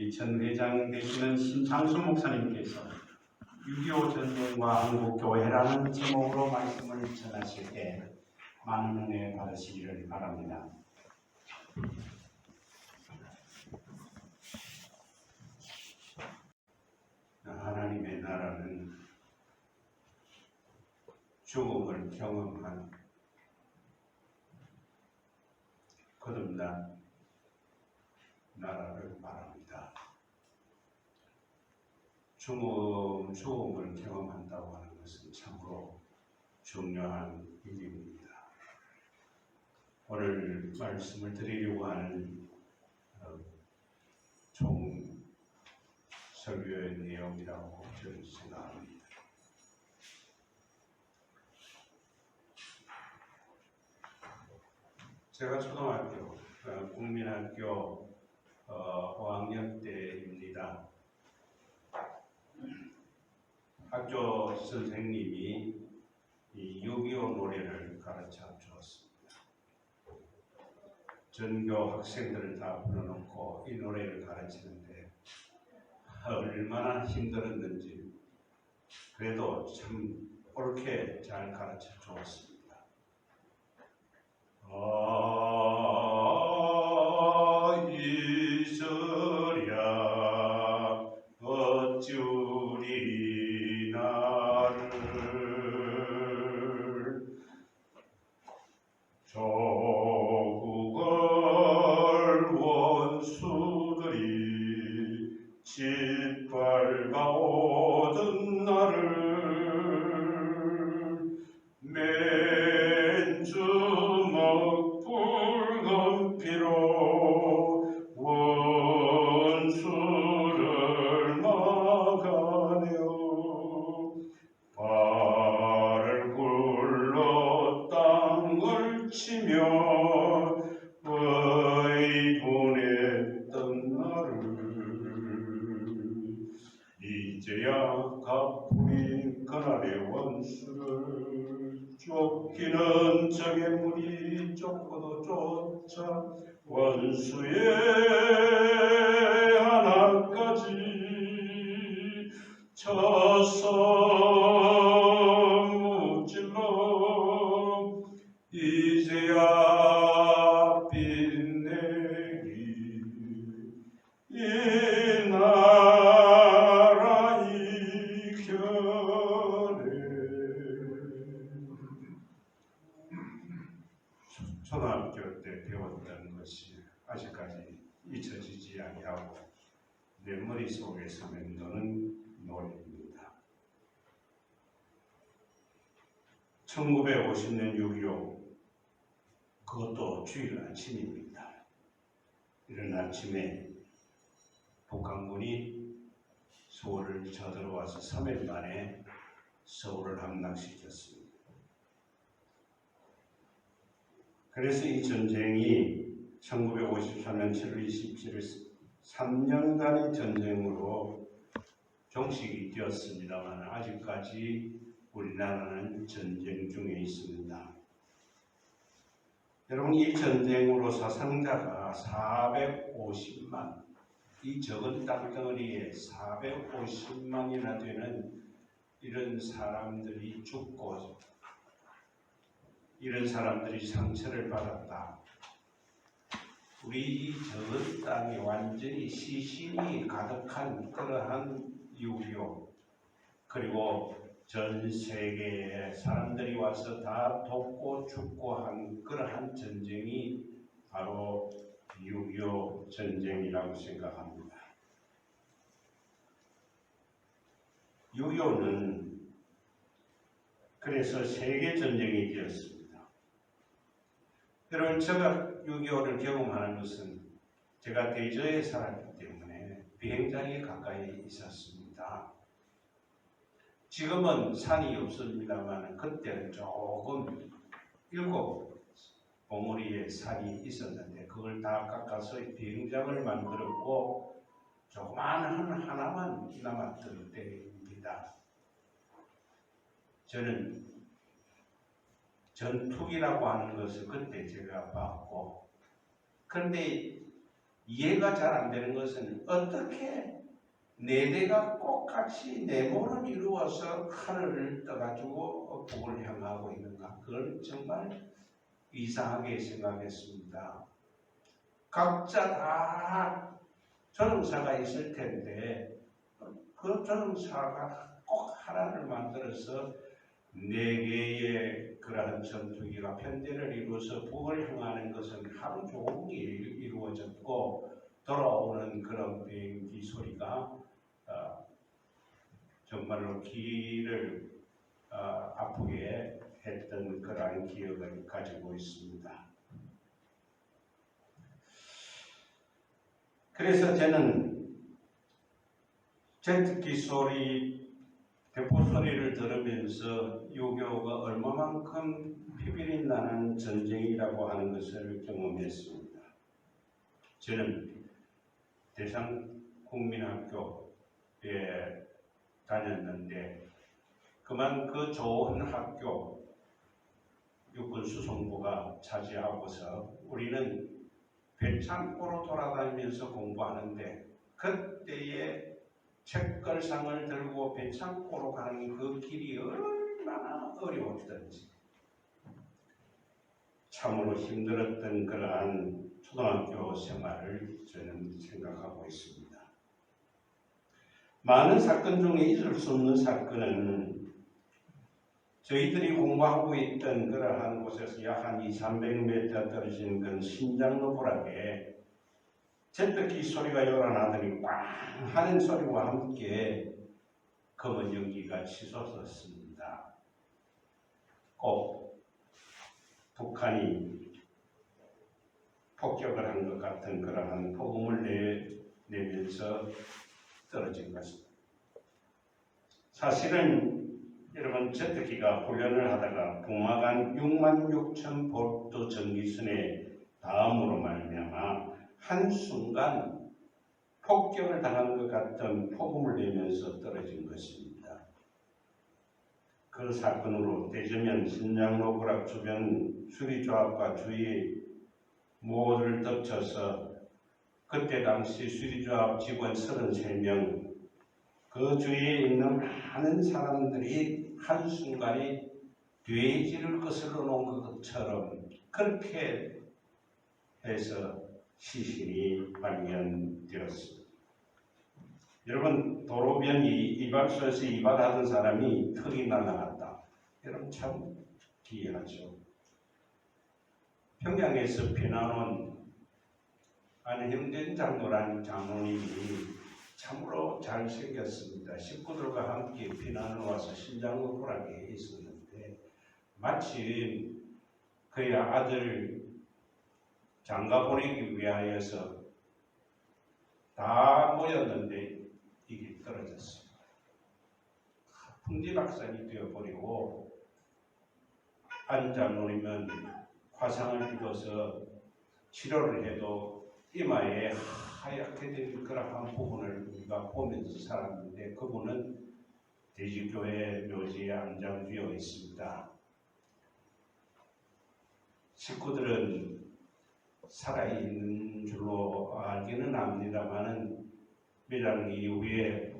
우리 전 회장 되시는 신창수 목사님께서 6.25 전쟁과 한국교회라는 제목으로 말씀을 전하실 때 많은 은혜 받으시기를 바랍니다. 하나님의 나라는 죽음을 경험한 거듭난 나라를 말합니다. 죽음을 경험한다고 하는 것은 참으로 중요한 일입니다. 오늘 말씀을 드리려고 하는 총 설교의 내용이라고 저는 생각합니다. 제가 초등학교, 국민학교 5학년 때입니다. 학교 선생님이 이 6.25 노래를 가르쳐 주었습니다. 전교 학생들을 다 불러놓고 이 노래를 가르치는데 얼마나 힘들었는지 그래도 참 옳게 잘 가르쳐 주었습니다. 이스랴 어찌우리 나를 조국을 원수들이 짓밟아오던 나를 맨주먹 붉은 피로 원수를 막아내어 발을 굴러 땅을 치며 의분했던 나를 이제야 갚으리 그날의 원수를 쫓기는 적의 물이 쫓고도 쫓아 원수의 하나까지 쳐서 무찔러 이제야 빛내리 이 나라 이겨내. 초등학교 때 배웠던 것이 아직까지 잊혀지지 아니하고 내 머릿속에서 맴도는 노래입니다. 1950년 6.25 그것도 주일 아침입니다. 이른 아침에 북한군이 서울을 쳐들어와서 3일 만에 서울을 함락시켰습니다. 그래서 이 전쟁이 1953년 7월 27일 3년간의 전쟁으로 종식이 되었습니다만 아직까지 우리나라는 전쟁 중에 있습니다. 여러분, 이 전쟁으로 사상자가 450만, 이 적은 땅덩어리에 450만이나 되는 이런 사람들이 죽고 이런 사람들이 상처를 받았다. 우리 이 적은 땅이 완전히 시신이 가득한 그러한 6.25 그리고 전 세계의 사람들이 와서 다 돕고 죽고 한 그러한 전쟁이 바로 6.25 전쟁이라고 생각합니다. 6.25는 그래서 세계 전쟁이 되었습니다. 여러분, 제가 6.25를 경험하는 것은 제가 대저에 살았기 때문에 비행장에 가까이 있었습니다. 지금은 산이 없습니다만 그때는 조금 7 봉우리의 산이 있었는데 그걸 다 깎아서 비행장을 만들었고 조그마한 하나만 남았던 때입니다. 저는 전투기라고 하는 것을 그때 제가 봤고, 그런데 이해가 잘 안 되는 것은 어떻게 네 대가 똑같이 네모를 이루어서 하늘을 떠가지고 북을 향하고 있는가? 그걸 정말 이상하게 생각했습니다. 각자 다 전응사가 있을 텐데 그 전응사가 꼭 하나를 만들어서 네 개의 그러한 전투기가 편대를 이루어서 북을 향하는 것은 하루 종일 이루어졌고 돌아오는 그런 비행기 소리가 정말로 귀를 아프게 했던 그러한 기억을 가지고 있습니다. 그래서 저는 제트기 소리, 대포 소리를 들으면서 6.25가 얼마만큼 피비린 나는 전쟁이라고 하는 것을 경험했습니다. 저는 대상국민학교에 다녔는데 그만 그 좋은 학교 육군수송부가 차지하고서 우리는 배창고로 돌아다니면서 공부하는데 그때의 책걸상을 들고 배창고로 가는 그 길이 얼마나 어려웠던지 참으로 힘들었던 그러한 초등학교 생활을 저는 생각하고 있습니다. 많은 사건 중에 잊을 수 없는 사건은 저희들이 공부하고 있던 그러한 곳에서 약 한 200~300m 떨어진 그 신장로 부락에 제트기 소리가 요란하더니 꽝 하는 소리와 함께 검은 연기가 치솟았습니다. 꼭 북한이 폭격을 한 것 같은 그러한 폭음을 내면서 떨어진 것입니다. 사실은 여러분 제트기가 훈련을 하다가 북마간 66,000볼트 전기선에 다음으로 말미암아 한순간 폭격을 당한 것 같은 폭음을 내면서 떨어진 것입니다. 그 사건으로 대저면 신장로 부락 주변 수리조합과 주위 모두를 덮쳐서 그때 당시 수리조합 직원 33명 그 주위에 있는 많은 사람들이 한순간에 돼지를 거슬러 놓은 것처럼 그렇게 해서 시신이 발견되었습니다. 여러분 도로변이 이발소에서 이발하던 사람이 털이 날아갔다. 여러분 참 기이하죠. 평양에서 피난온 안형된 장로라는 장로님이 참으로 잘생겼습니다. 식구들과 함께 피난을 와서 신장로 부락에 있었는데 마침 그의 아들 장가 보내기 위하여서 다 모였는데 이게 떨어졌습니다. 풍지박산이 되어버리고 안 장로님은 화상을 입어서 치료를 해도 이마에 하얗게 된 그러한 부분을 우리가 보면서 살았는데 그분은 대지교회 묘지에 안장되어 있습니다. 식구들은 살아있는 줄로 알기는 합니다만은 밀양 이후에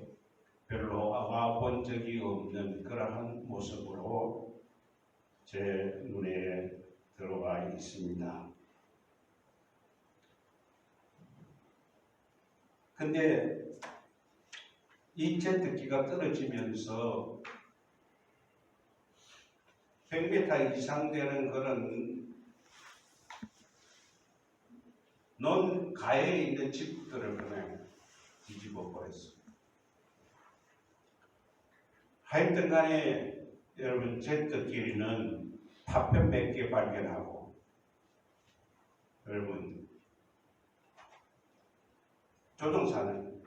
별로 와본 적이 없는 그러한 모습으로 제 눈에 들어와 있습니다. 근데 이 제트기가 떨어지면서 100m 이상 되는 그런 논 가에 있는 집들을 그냥 뒤집어 버렸습니다. 하여튼 간에 여러분 제트기는 파편 몇 개 발견하고 여러분 조종사는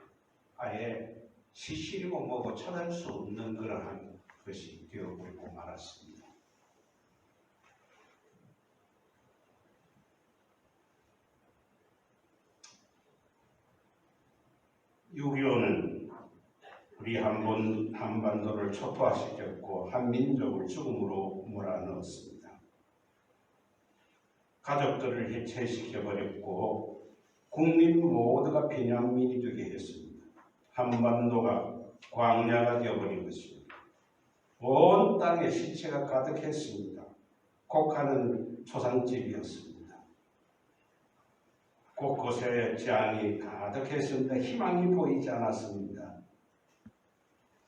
아예 시신이고 뭐고 찾을 수 없는 그러한 것이 되어버리고 말았습니다. (6.25는) 우리 한반도를 초토화시켰고 한민족을 죽음으로 몰아넣었습니다. 가족들을 해체시켜버렸고 국민 모두가 피난민이 되게 했습니다. 한반도가 광야가 되어버린 것입니다. 온 땅에 시체가 가득했습니다. 곡하는 초상집이었습니다. 곳곳에 재앙이 가득했습니다. 희망이 보이지 않았습니다.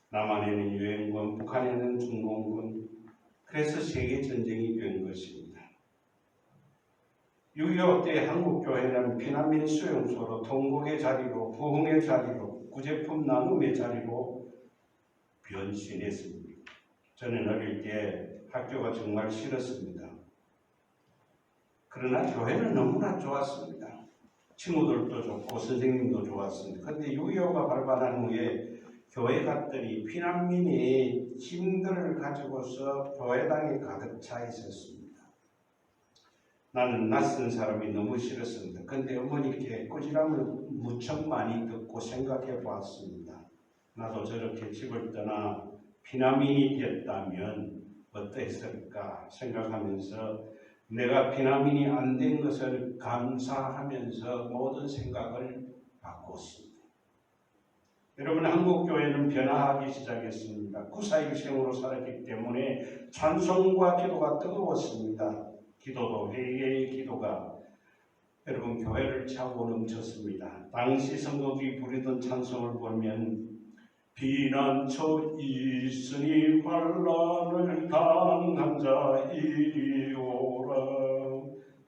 남한에는 유엔군, 북한에는 중공군, 그래서 세계전쟁이 된 것입니다. 6.25 때 한국교회는 피난민 수용소로, 통곡의 자리로, 부흥의 자리로, 구제품 나눔의 자리로 변신했습니다. 저는 어릴 때 학교가 정말 싫었습니다. 그러나 교회는 너무나 좋았습니다. 친구들도 좋고 선생님도 좋았습니다. 그런데 6.25가 발발한 후에 교회 갔더니 피난민이 짐들을 가지고서 교회당에 가득 차 있었습니다. 나는 낯선 사람이 너무 싫었습니다. 그런데 어머니께 꾸지람을 무척 많이 듣고 생각해 보았습니다. 나도 저렇게 집을 떠나 피난민이 됐다면 어땠을까 생각하면서 내가 피난민이 안 된 것을 감사하면서 모든 생각을 바꿨습니다. 여러분, 한국교회는 변화하기 시작했습니다. 9.4.1생으로 살았기 때문에 찬송과 기도가 뜨거웠습니다. 기도도 회개의 기도가 여러분 교회를 차고 넘쳤습니다. 당시 성도들이 부르던 찬송을 보면 비난처 있으니 환난을 당한 자 이리 오라.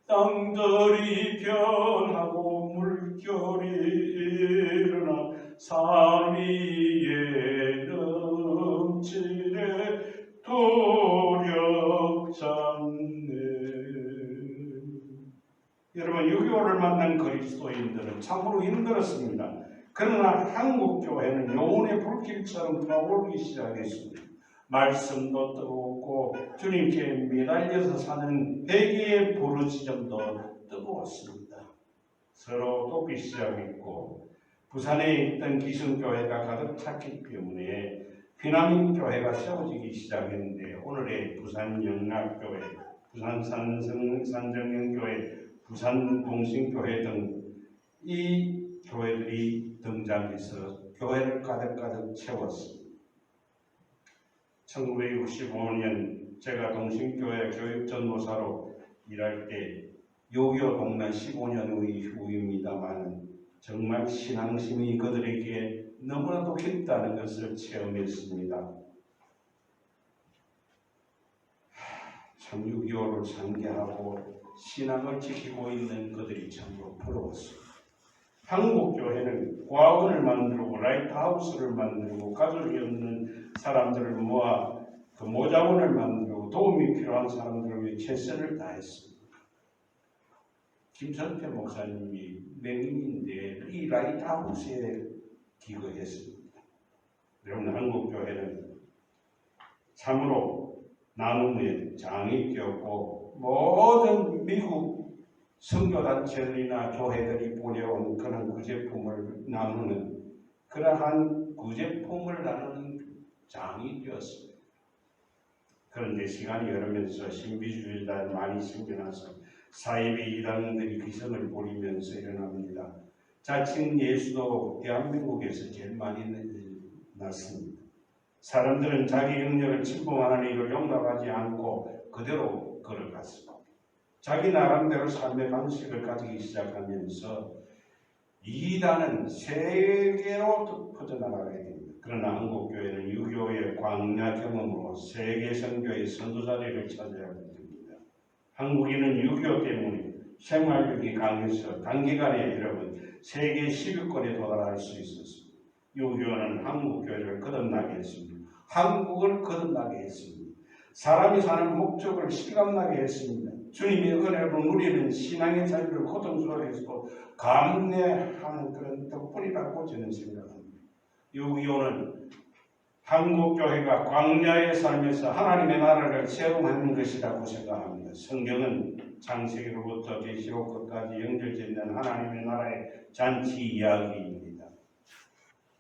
땅들이 변하고 물결이 일어나 산 위에 넘치네 도력 잡네. 여러분 6.25를 만난 그리스도인들은 참으로 힘들었습니다. 그러나 한국교회는 영혼의 불길처럼 타오르기 시작했습니다. 말씀도 뜨겁고 주님께 매달려서 사는 회개의 부르짖음도 뜨거웠습니다. 서로 돕기 시작했고 부산에 있던 기성교회가 가득 찼기 때문에 피난민교회가 세워지기 시작했는데 오늘의 부산 영락교회, 부산 산정영교회, 부산 동신교회 등 이 교회들이 등장해서 교회를 가득 채웠습니다. 1965년 제가 동신교회 교육전도사로 일할 때 6.25 동란 15년 후입니다만 정말 신앙심이 그들에게 너무나도 깊다는 것을 체험했습니다. 참 6.25를 상기하고 신앙을 지키고 있는 그들이 참으로 부러웠습니다. 한국교회는 과원을 만들고 라이트하우스를 만들고 가족이 없는 사람들을 모아 그 모자원을 만들고 도움이 필요한 사람들을 위해 최선을 다했습니다. 김선태 목사님이 맹인인데 이 라이트하우스에 기거했습니다. 여러분 한국교회는 참으로 나눔의 장이 되었고 모든 미국 선교단체들이나 교회들이 보내온 그런 구제품을 나누는 그러한 구제품을 나누는 장이 되었습니다. 그런데 시간이 흐르면서 신비주의자들 많이 생겨나서 사이비 이단들이 기성을 부리면서 일어납니다. 자칭 예수도 대한민국에서 제일 많이 났습니다. 사람들은 자기 영역을 침범하는 일을 용납하지 않고 그대로 걸어갔습니다. 자기 나름대로 삶의 방식을 가지기 시작하면서 이단은 세계로 퍼져나가게 됩니다. 그러나 한국교회는 6.25의 광야 경험으로 세계 선교의 선두자리를 차지하게 됩니다. 한국인은 6.25 때문에 생활력이 강해서 단기간에 여러분 세계 10위권에 도달할 수 있었습니다. 6.25는 한국교회를 거듭나게 했습니다. 한국을 거듭나게 했습니다. 사람이 사는 목적을 실감나게 했습니다. 주님의 은혜를 누리는 신앙의 자유를 고통 속에서도 감내하는 그런 덕분이라고 저는 생각합니다. 6.25는 한국교회가 광야의 삶에서 하나님의 나라를 세움하는 것이라고 생각합니다. 성경은 창세기로부터 계시록 끝까지 연결되는 하나님의 나라의 잔치 이야기입니다.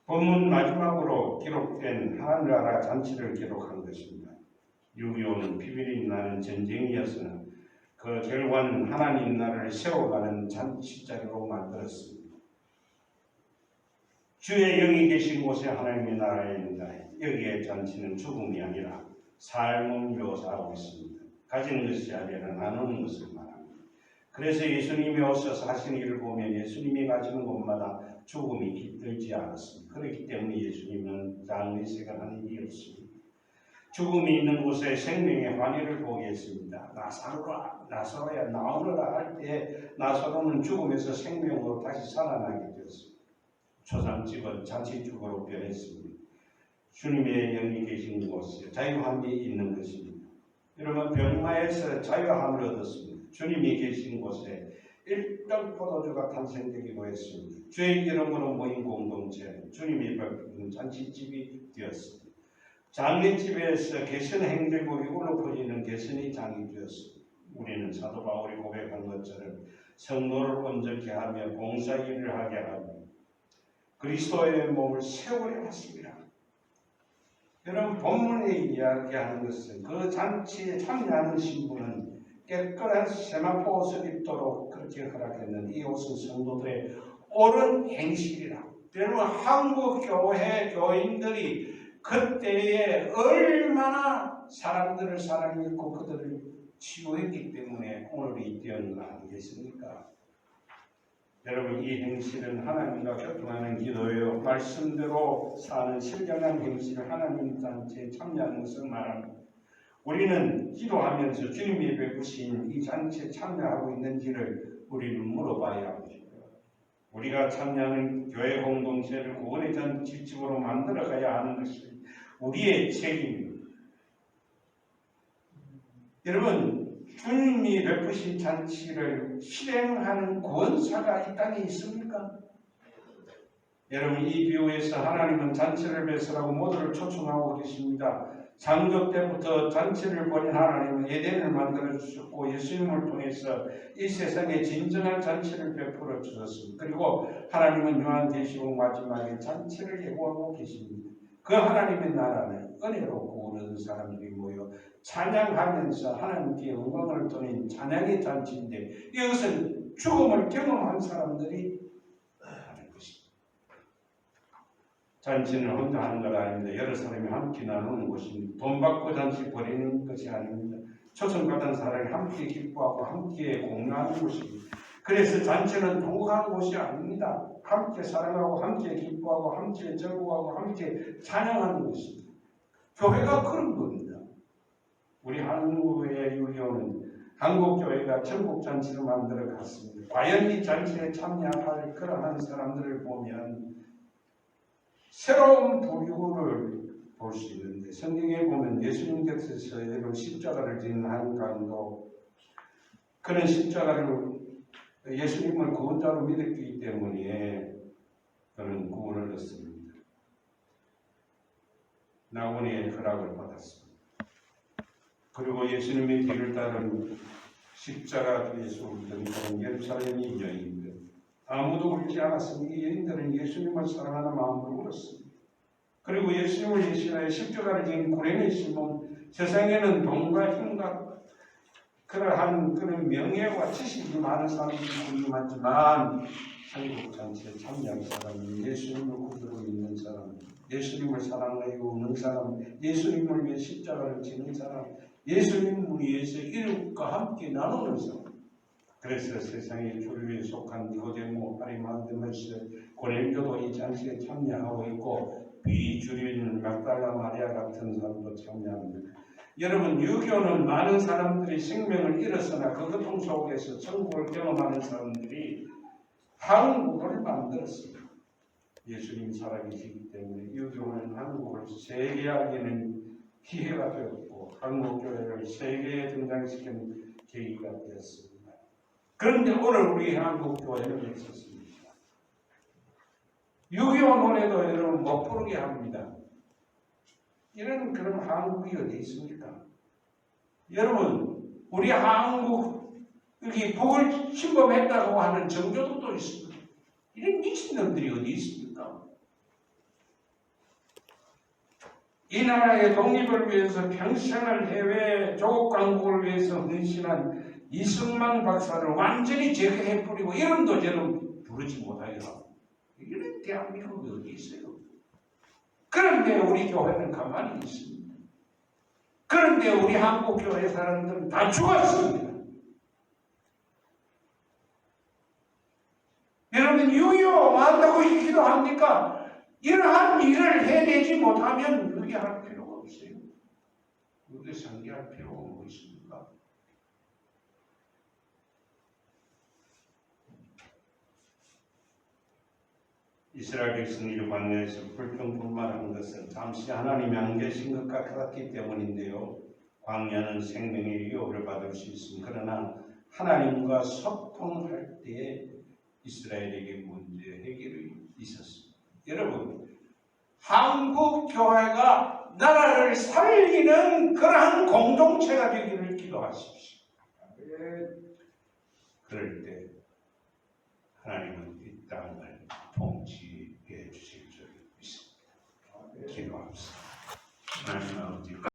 본문 마지막으로 기록된 하늘나라 잔치를 기록한 것입니다. 6.25는 피비린내 나는 전쟁이었으나 그 그 결과는 하나님 나라를 세워가는 잔치자리로 만들었습니다. 주의 영이 계신 곳에 하나님의 나라입니다. 여기에 잔치는 죽음이 아니라 삶을 묘사하고 있습니다. 가지는 것이 아니라 나누는 것을 말합니다. 그래서 예수님이 오셔서 하신 일을 보면 예수님이 가지는 곳마다 죽음이 깃들지 않았습니다. 그렇기 때문에 예수님은 장례식을 하는 일이 없습니다. 죽음이 있는 곳에 생명의 환희를 보겠습니다. 나사로야 나오너라 할 때 나사로는 죽음에서 생명으로 다시 살아나게 되었습니다. 초상집은 잔치집으로 변했습니다. 주님의 영이 계신 곳에 자유함이 있는 것입니다. 여러분 병마에서 자유함을 얻었습니다. 주님이 계신 곳에 일등 포도주가 탄생되기도 했습니다. 주의 이름으로 모인 공동체는 주님이 베푼 잔치집이 되었습니다. 장례집에서 개선 행제국이 울려 퍼지는 개선의 장이 되었습니다. 우리는 사도 바울이 고백한 것처럼 성도를 온전케 하며 봉사일을 하게 하며 그리스도의 몸을 세우려 했습니다. 여러분 본문에 이야기하는 것은 그 잔치에 참여하는 신부는 깨끗한 세마포 옷을 입도록 그렇게 허락했는데 이 옷은 성도들의 옳은 행실이라. 여러분 한국 교회 교인들이 그때에 얼마나 사람들을 사랑했고 그들을 치유했기 때문에 오늘이 있던 거 아니겠습니까? 여러분 이 행실은 하나님과 교통하는 기도예요. 말씀대로 사는 신령한 행실을 하나님 잔치에 참여하는 것을 말합니다. 우리는 기도하면서 주님이 베푸신 이 잔치에 참여하고 있는지를 우리는 물어봐야 합니다. 우리가 참여하는 교회 공동체를 구원의 잔치집으로 만들어가야 하는 것이 우리의 책임입니다. 여러분 주님이 베푸신 잔치를 실행하는 권사가 이 땅에 있습니까? 여러분 이 비유에서 하나님은 잔치를 배설하고 모두를 초청하고 계십니다. 창조 때부터 잔치를 벌인 하나님은 에덴을 만들어 주셨고 예수님을 통해서 이 세상에 진정한 잔치를 베풀어 주셨습니다. 그리고 하나님은 요한계시록 마지막에 잔치를 예고하고 계십니다. 그 하나님의 나라는 은혜로 구원하는 사람들이 모여 찬양하면서 하나님께 영광을 돌린 찬양의 잔치인데 이것은 죽음을 경험한 사람들이 하는 것입니다. 잔치는 혼자 하는 것 아닙니다. 여러 사람이 함께 나누는 것입니다. 돈 받고 잔치 벌이는 것이 아닙니다. 초청받은 사람이 함께 기뻐하고 함께 공유하는 것입니다. 그래서 잔치는 통곡하는 곳이 아닙니다. 함께 사랑하고 함께 기뻐하고 함께 즐거워하고 함께 찬양하는 것입니다. 교회가 그런 겁니다. 우리 한국의 유교는 한국교회가 천국잔치를 만들어 갔습니다. 과연 이 잔치에 참여할 그러한 사람들을 보면 새로운 부류를 볼 수 있는데 성경에 보면 예수님께서 여러분 십자가를 지는 한 강도 그는 십자가를 예수님을 구원자로 믿었기 때문에 그는 구원을 얻습니다. 낙원의 허락을 받았습니다. 그리고 예수님의 뒤를 따른 십자가 뒤에서 울던 예루살렘의 여인들 아무도 울지 않았으니 이 여인들은 예수님을 사랑하는 마음으로 울었습니다. 그리고 예수님을 예시하여 십자가를 지닌 구레네 시몬 세상에는 돈과 힘과 그러한 그런 명예와 지식이 많은 사람들이 궁금하지만 천국잔치에 참여한 사람은 예수님을 구주로 믿는 사람, 예수님을 사랑하고 우는 사람, 예수님을 위해 십자가를 지는 사람, 예수님을 위해서 이웃과 함께 나누는 사람. 그래서 세상의 주류에 속한 니고데모, 아리마데메스, 고넬교도 이 잔치에 참여하고 있고 비주류인 막달라 마리아 같은 사람도 참여합니다. 여러분 유교는 많은 사람들이 생명을 잃었으나 그 고통 속에서 천국을 경험하는 사람들이 한국을 만들었습니다. 예수님이 살아계시기 때문에 유교는 한국을 세계화하기는 기회가 되었고 한국교회를 세계에 등장시키는 계기가 되었습니다. 그런데 오늘 우리 한국교회는 있었습니다. 유교 노래도 여러분 못 부르게 합니다. 이런 그런 한국이 어디 있습니까? 여러분 우리 한국이 북을 침범했다고 하는 정조도 있습니다. 이런 미친놈들이 어디 있습니까? 이 나라의 독립을 위해서 평생을 해외 조국 강국을 위해서 헌신한 이승만 박사를 완전히 제거해버리고 이름도 저는 부르지 못하게 하고 이런 대한민국이 어디 있어요? 그런데 우리 교회는 가만히 있습니다. 그런데 우리 한국 교회 사람들은 다 죽었습니다. 여러분 유효한다고 기도합니까? 이러한 일을 해내지 못하면 유기할 필요가 없어요. 유기 상기할 필요가 뭐 있습니까? 이스라엘 백성이 광야에서 불평불만한 것은 잠시 하나님이 안 계신 것 같았기 때문인데요. 광야는 생명의 유혹을 받을 수 있습니다. 그러나 하나님과 소통할 때에 이스라엘에게 문제 해결이 있었습니다. 여러분, 한국 교회가 나라를 살리는 그러한 공동체가 되기를 기도하십시오. 그럴 때 하나님은 이 땅을 통치해 주실 줄 믿습니다. 기도합시다. 하나님